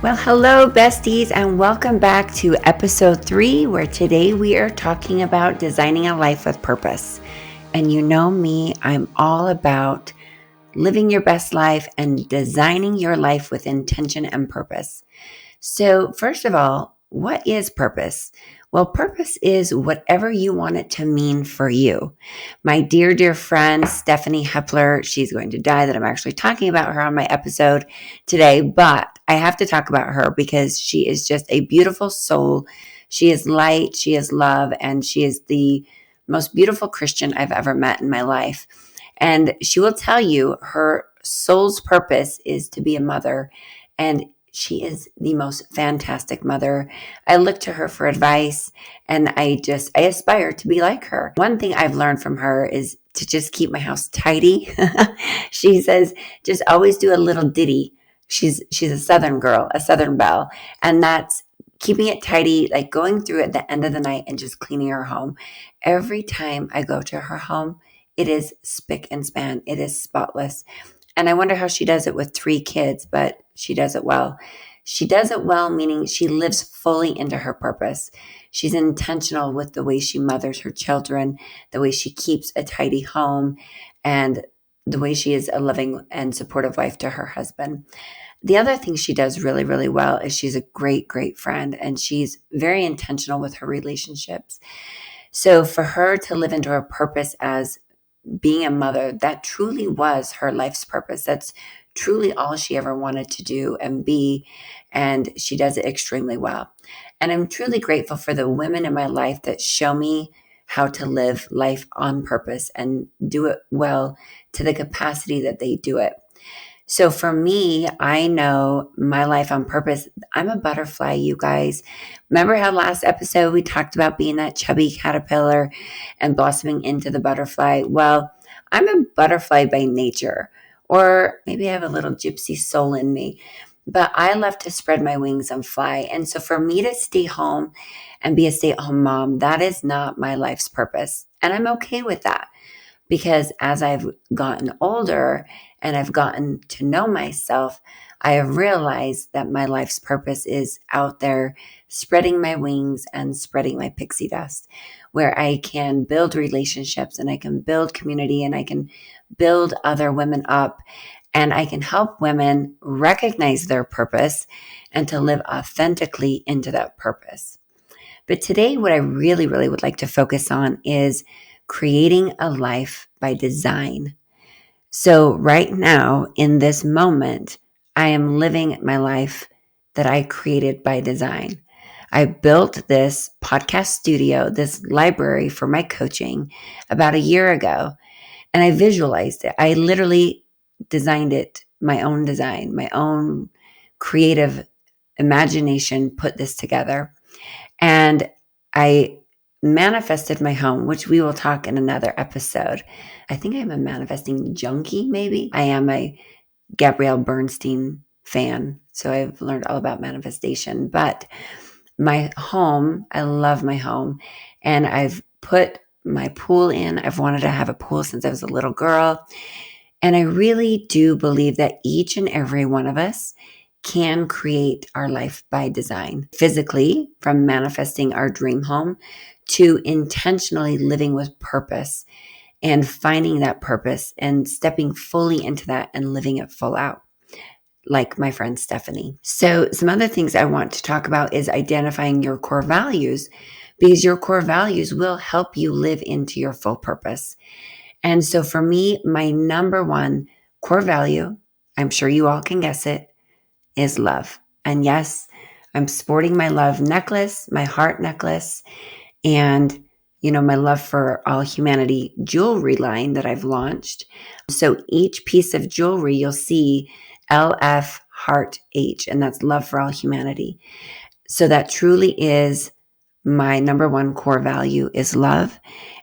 Well, hello, besties, and welcome back to episode 3, where today we are talking about designing a life with purpose. And you know me, I'm all about living your best life and designing your life with intention and purpose. So, first of all, what is purpose? Well, purpose is whatever you want it to mean for you. My dear, dear friend, Stephanie Hepler, she's going to die that I'm actually talking about her on my episode today, but I have to talk about her because she is just a beautiful soul. She is light, she is love, and she is the most beautiful Christian I've ever met in my life. And she will tell you her soul's purpose is to be a mother, and she is the most fantastic mother. I look to her for advice and I aspire to be like her. One thing I've learned from her is to just keep my house tidy. She says, just always do a little ditty. She's a Southern girl, a Southern belle. And that's keeping it tidy, like going through at the end of the night and just cleaning her home. Every time I go to her home, it is spick and span. It is spotless. And I wonder how she does it with 3 kids, but she does it well. She does it well, meaning she lives fully into her purpose. She's intentional with the way she mothers her children, the way she keeps a tidy home, and the way she is a loving and supportive wife to her husband. The other thing she does really, really well is she's a great, great friend, and she's very intentional with her relationships. So for her to live into her purpose as being a mother, that truly was her life's purpose. That's truly all she ever wanted to do and be. And she does it extremely well. And I'm truly grateful for the women in my life that show me how to live life on purpose and do it well to the capacity that they do it. So for me, I know my life on purpose. I'm a butterfly, you guys. Remember how last episode we talked about being that chubby caterpillar and blossoming into the butterfly? Well, I'm a butterfly by nature, or maybe I have a little gypsy soul in me, but I love to spread my wings and fly. And so for me to stay home and be a stay-at-home mom, that is not my life's purpose. And I'm okay with that. Because as I've gotten older and I've gotten to know myself, I have realized that my life's purpose is out there spreading my wings and spreading my pixie dust, where I can build relationships and I can build community and I can build other women up and I can help women recognize their purpose and to live authentically into that purpose. But today, what I really, really would like to focus on is creating a life by design. So right now, in this moment, I am living my life that I created by design. I built this podcast studio, this library for my coaching about a year ago, and I visualized it. I literally designed it, my own design, my own creative imagination put this together. And I manifested my home, which we will talk in another episode. I think I'm a manifesting junkie, maybe. I am a Gabrielle Bernstein fan, so I've learned all about manifestation. But my home, I love my home, and I've put my pool in. I've wanted to have a pool since I was a little girl. And I really do believe that each and every one of us can create our life by design, physically, from manifesting our dream home to intentionally living with purpose and finding that purpose and stepping fully into that and living it full out, like my friend Stephanie. So some other things I want to talk about is identifying your core values, because your core values will help you live into your full purpose. And so for me, my number one core value, I'm sure you all can guess it, is love. And yes, I'm sporting my love necklace, my heart necklace, and my love for all humanity jewelry line that I've launched. So each piece of jewelry, you'll see LF Heart H, and that's love for all humanity. So that truly is my number one core value is love.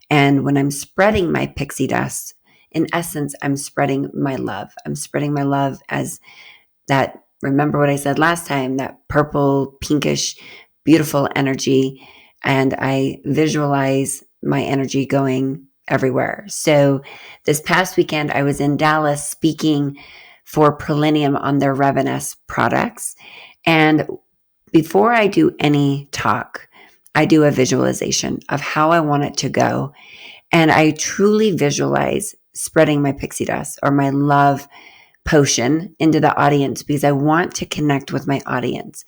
And when I'm spreading my pixie dust, in essence, I'm spreading my love. I'm spreading my love as that, remember what I said last time, that purple, pinkish, beautiful energy. And I visualize my energy going everywhere. So this past weekend, I was in Dallas speaking for Prelinium on their Revenus products. And before I do any talk, I do a visualization of how I want it to go. And I truly visualize spreading my pixie dust or my love potion into the audience because I want to connect with my audience.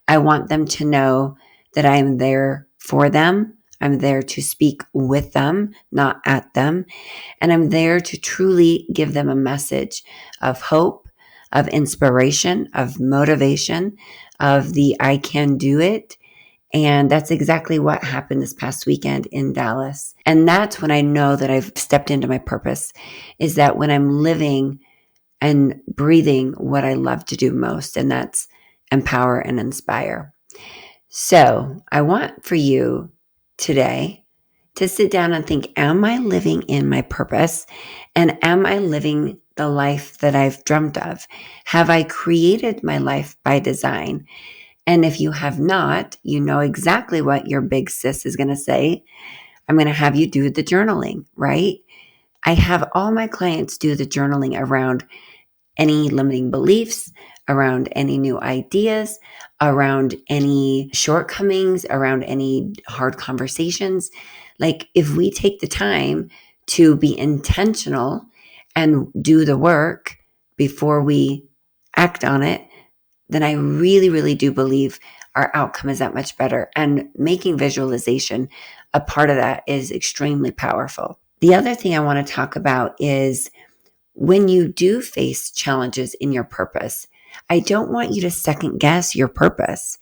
I want them to know that I am there for them. I'm there to speak with them, not at them. And I'm there to truly give them a message of hope, of inspiration, of motivation, of the I can do it. And that's exactly what happened this past weekend in Dallas. And that's when I know that I've stepped into my purpose, is that when I'm living and breathing what I love to do most, and that's empower and inspire. So I want for you today to sit down and think, am I living in my purpose? And am I living the life that I've dreamt of? Have I created my life by design? And if you have not, you know exactly what your big sis is going to say. I'm going to have you do the journaling, right? I have all my clients do the journaling around any limiting beliefs, around any new ideas, around any shortcomings, around any hard conversations. Like if we take the time to be intentional and do the work before we act on it, then I really, really do believe our outcome is that much better. And making visualization a part of that is extremely powerful. The other thing I want to talk about is when you do face challenges in your purpose, I don't want you to second guess your purpose.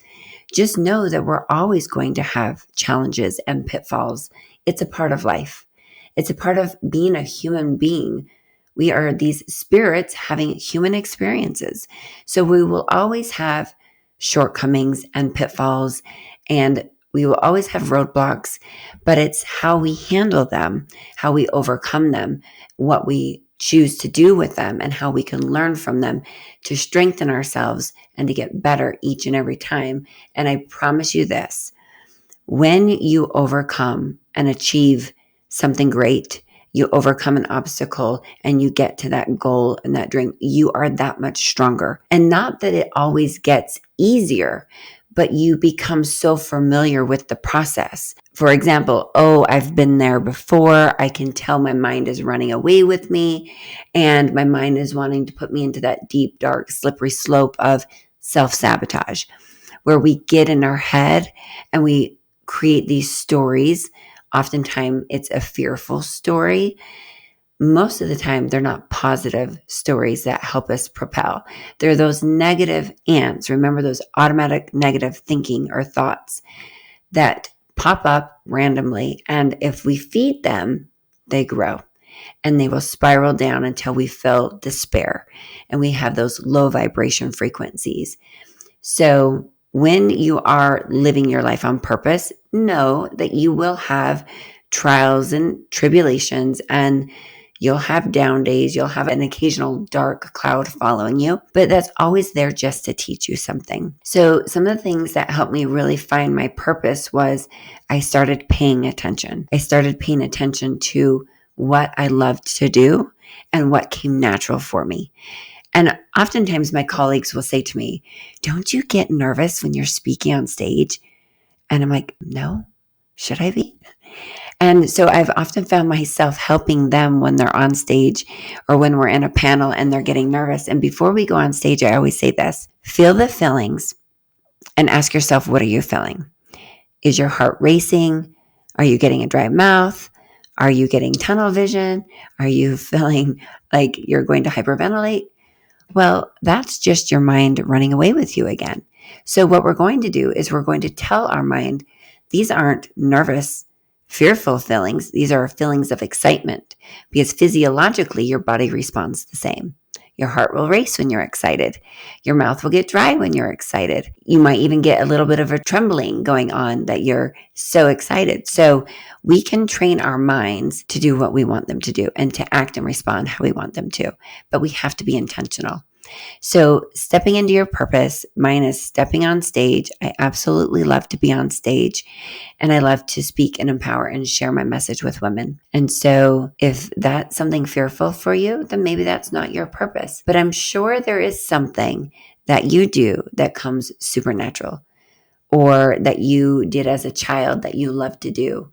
Just know that we're always going to have challenges and pitfalls. It's a part of life. It's a part of being a human being. We are these spirits having human experiences. So we will always have shortcomings and pitfalls, and we will always have roadblocks, but it's how we handle them, how we overcome them, what we choose to do with them, and how we can learn from them to strengthen ourselves and to get better each and every time. And I promise you this, when you overcome and achieve something great, you overcome an obstacle and you get to that goal and that dream, you are that much stronger. And not that it always gets easier, but you become so familiar with the process. For example, I've been there before. I can tell my mind is running away with me, and my mind is wanting to put me into that deep, dark, slippery slope of self-sabotage, where we get in our head and we create these stories. Oftentimes, it's a fearful story. Most of the time, they're not positive stories that help us propel. They're those negative ants. Remember those automatic negative thinking or thoughts that pop up randomly. And if we feed them, they grow and they will spiral down until we feel despair and we have those low vibration frequencies. So when you are living your life on purpose, know that you will have trials and tribulations, and you'll have down days. You'll have an occasional dark cloud following you, but that's always there just to teach you something. So some of the things that helped me really find my purpose was I started paying attention. I started paying attention to what I loved to do and what came natural for me. And oftentimes my colleagues will say to me, don't you get nervous when you're speaking on stage? And I'm like, no, should I be? And so I've often found myself helping them when they're on stage or when we're in a panel and they're getting nervous. And before we go on stage, I always say this, feel the feelings and ask yourself, what are you feeling? Is your heart racing? Are you getting a dry mouth? Are you getting tunnel vision? Are you feeling like you're going to hyperventilate? Well, that's just your mind running away with you again. So what we're going to do is we're going to tell our mind, these aren't nervous, fearful feelings. These are feelings of excitement, because physiologically your body responds the same. Your heart will race when you're excited. Your mouth will get dry when you're excited. You might even get a little bit of a trembling going on that you're so excited. So we can train our minds to do what we want them to do and to act and respond how we want them to. But we have to be intentional. So stepping into your purpose, mine is stepping on stage. I absolutely love to be on stage, and I love to speak and empower and share my message with women. And so if that's something fearful for you, then maybe that's not your purpose. But I'm sure there is something that you do that comes supernatural, or that you did as a child that you love to do.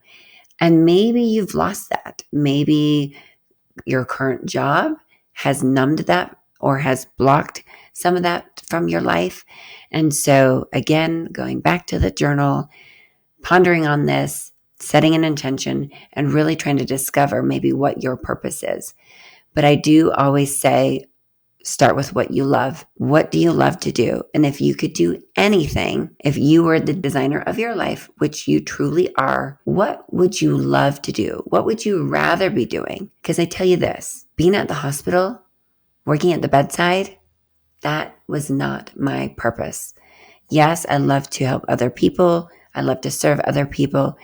And maybe you've lost that. Maybe your current job has numbed that or has blocked some of that from your life. And so, again, going back to the journal, pondering on this, setting an intention, and really trying to discover maybe what your purpose is. But I do always say, start with what you love. What do you love to do? And if you could do anything, if you were the designer of your life, which you truly are, what would you love to do? What would you rather be doing? Because I tell you this, being at the hospital, working at the bedside, that was not my purpose. Yes, I love to help other people. I love to serve other people.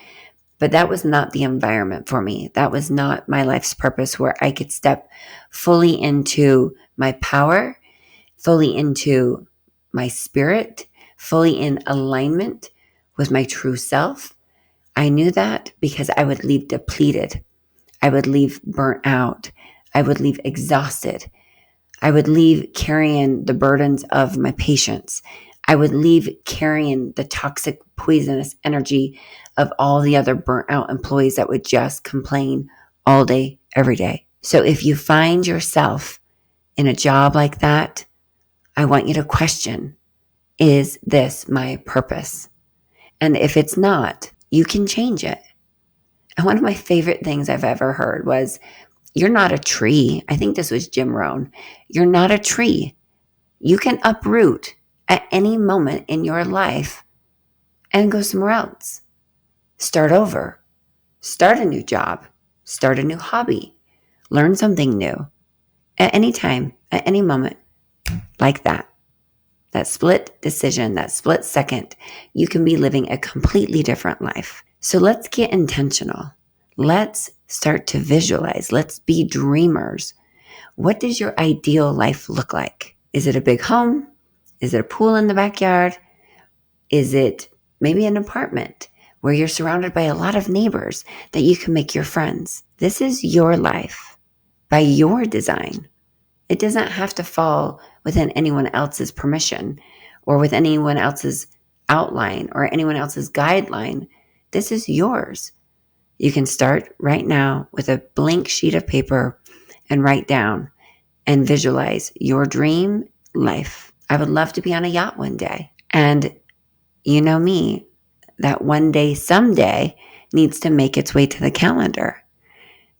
But that was not the environment for me. That was not my life's purpose, where I could step fully into my power, fully into my spirit, fully in alignment with my true self. I knew that because I would leave depleted. I would leave burnt out. I would leave exhausted. I would leave carrying the burdens of my patients. I would leave carrying the toxic, poisonous energy of all the other burnt out employees that would just complain all day, every day. So if you find yourself in a job like that, I want you to question, is this my purpose? And if it's not, you can change it. And one of my favorite things I've ever heard was, you're not a tree. I think this was Jim Rohn. You're not a tree. You can uproot at any moment in your life and go somewhere else. Start over. Start a new job. Start a new hobby. Learn something new. At any time, at any moment, like that. That split decision, that split second, you can be living a completely different life. So let's get intentional. Let's start to visualize. Let's be dreamers. What does your ideal life look like? Is it a big home? Is it a pool in the backyard? Is it maybe an apartment where you're surrounded by a lot of neighbors that you can make your friends? This is your life by your design. It doesn't have to fall within anyone else's permission or with anyone else's outline or anyone else's guideline. This is yours. You can start right now with a blank sheet of paper and write down and visualize your dream life. I would love to be on a yacht one day. And you know me, that one day, someday needs to make its way to the calendar.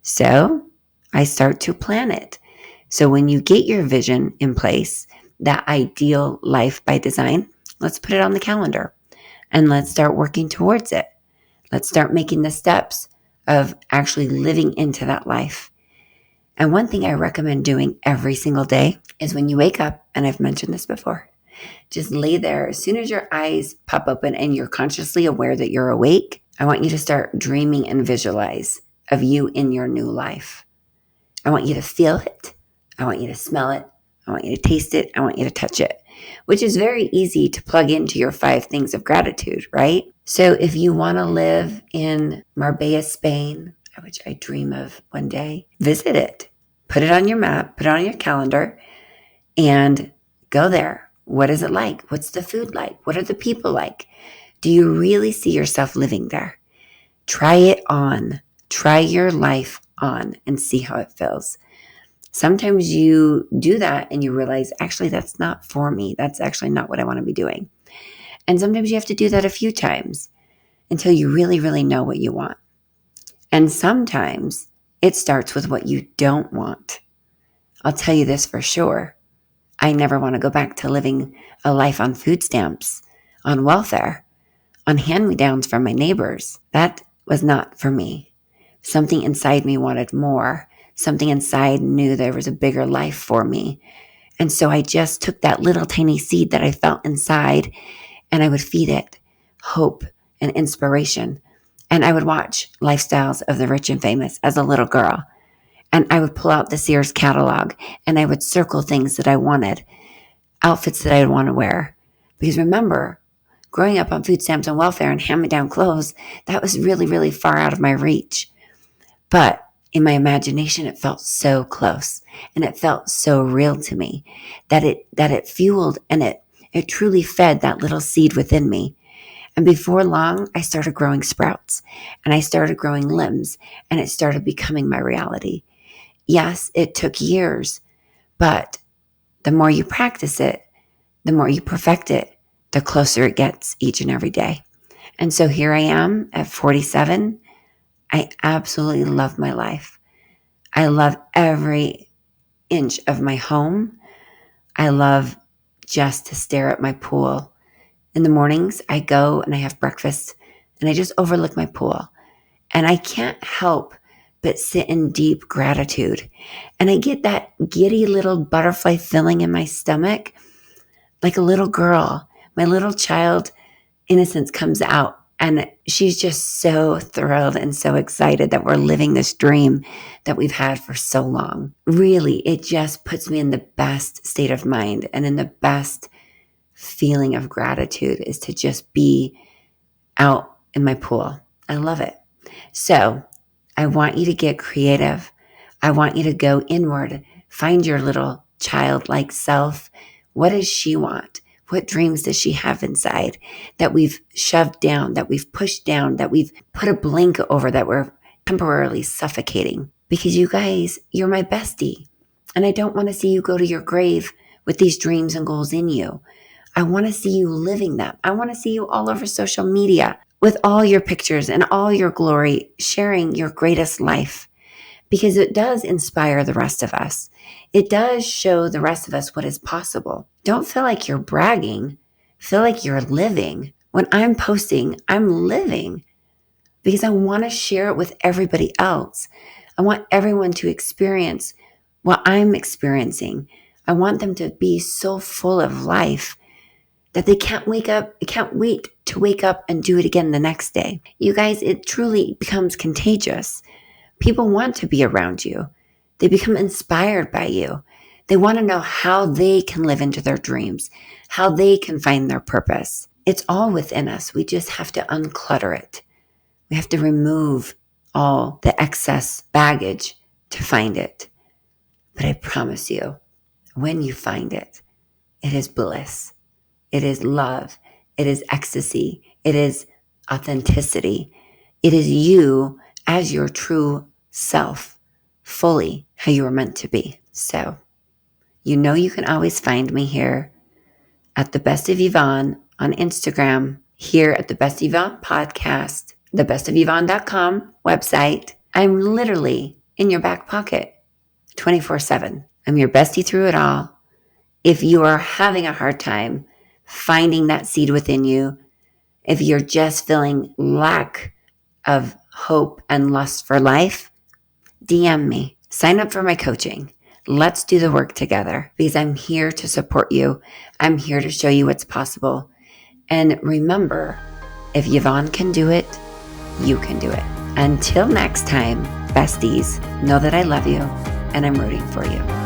So I start to plan it. So when you get your vision in place, that ideal life by design, let's put it on the calendar and let's start working towards it. Let's start making the steps of actually living into that life. And one thing I recommend doing every single day is when you wake up, and I've mentioned this before, just lay there. As soon as your eyes pop open and you're consciously aware that you're awake, I want you to start dreaming and visualize of you in your new life. I want you to feel it. I want you to smell it. I want you to taste it. I want you to touch it, which is very easy to plug into your 5 things of gratitude, right? So if you want to live in Marbella, Spain, which I dream of one day, visit it. Put it on your map, put it on your calendar, and go there. What is it like? What's the food like? What are the people like? Do you really see yourself living there? Try it on. Try your life on and see how it feels. Sometimes you do that and you realize, actually, that's not for me. That's actually not what I want to be doing. And sometimes you have to do that a few times until you really, really know what you want. And sometimes it starts with what you don't want. I'll tell you this for sure. I never want to go back to living a life on food stamps, on welfare, on hand-me-downs from my neighbors. That was not for me. Something inside me wanted more. Something inside knew there was a bigger life for me. And so I just took that little tiny seed that I felt inside and I would feed it hope and inspiration. And I would watch Lifestyles of the Rich and Famous as a little girl. And I would pull out the Sears catalog and I would circle things that I wanted, outfits that I would want to wear. Because remember, growing up on food stamps and welfare and hand-me-down clothes, that was really, really far out of my reach. But in my imagination, it felt so close and it felt so real to me that it fueled and it truly fed that little seed within me. And before long, I started growing sprouts and I started growing limbs and it started becoming my reality. Yes, it took years, but the more you practice it, the more you perfect it, the closer it gets each and every day. And so here I am at 47. I absolutely love my life. I love every inch of my home. I love just to stare at my pool. In the mornings, I go and I have breakfast and I just overlook my pool. And I can't help but sit in deep gratitude. And I get that giddy little butterfly feeling in my stomach, like a little girl. My little child innocence comes out. And she's just so thrilled and so excited that we're living this dream that we've had for so long. Really, it just puts me in the best state of mind and in the best feeling of gratitude is to just be out in my pool. I love it. So I want you to get creative. I want you to go inward, find your little childlike self. What does she want? What dreams does she have inside that we've shoved down, that we've pushed down, that we've put a blanket over, that we're temporarily suffocating? Because you guys, you're my bestie. And I don't want to see you go to your grave with these dreams and goals in you. I want to see you living them. I want to see you all over social media with all your pictures and all your glory, sharing your greatest life. Because it does inspire the rest of us. It does show the rest of us what is possible. Don't feel like you're bragging. Feel like you're living. When I'm posting, I'm living because I want to share it with everybody else. I want everyone to experience what I'm experiencing. I want them to be so full of life that they can't wait to wake up and do it again the next day. You guys, it truly becomes contagious. People want to be around you. They become inspired by you. They want to know how they can live into their dreams, how they can find their purpose. It's all within us. We just have to unclutter it. We have to remove all the excess baggage to find it. But I promise you, when you find it, it is bliss. It is love. It is ecstasy. It is authenticity. It is you as your true self, fully how you were meant to be. So, you know you can always find me here at The Best of Yvonne on Instagram, here at The Best Yvonne podcast, thebestofyvonne.com website. I'm literally in your back pocket 24/7. I'm your bestie through it all. If you are having a hard time finding that seed within you, if you're just feeling lack of hope and lust for life, DM me. Sign up for my coaching. Let's do the work together because I'm here to support you. I'm here to show you what's possible. And remember, if Yvonne can do it, you can do it. Until next time, besties, know that I love you and I'm rooting for you.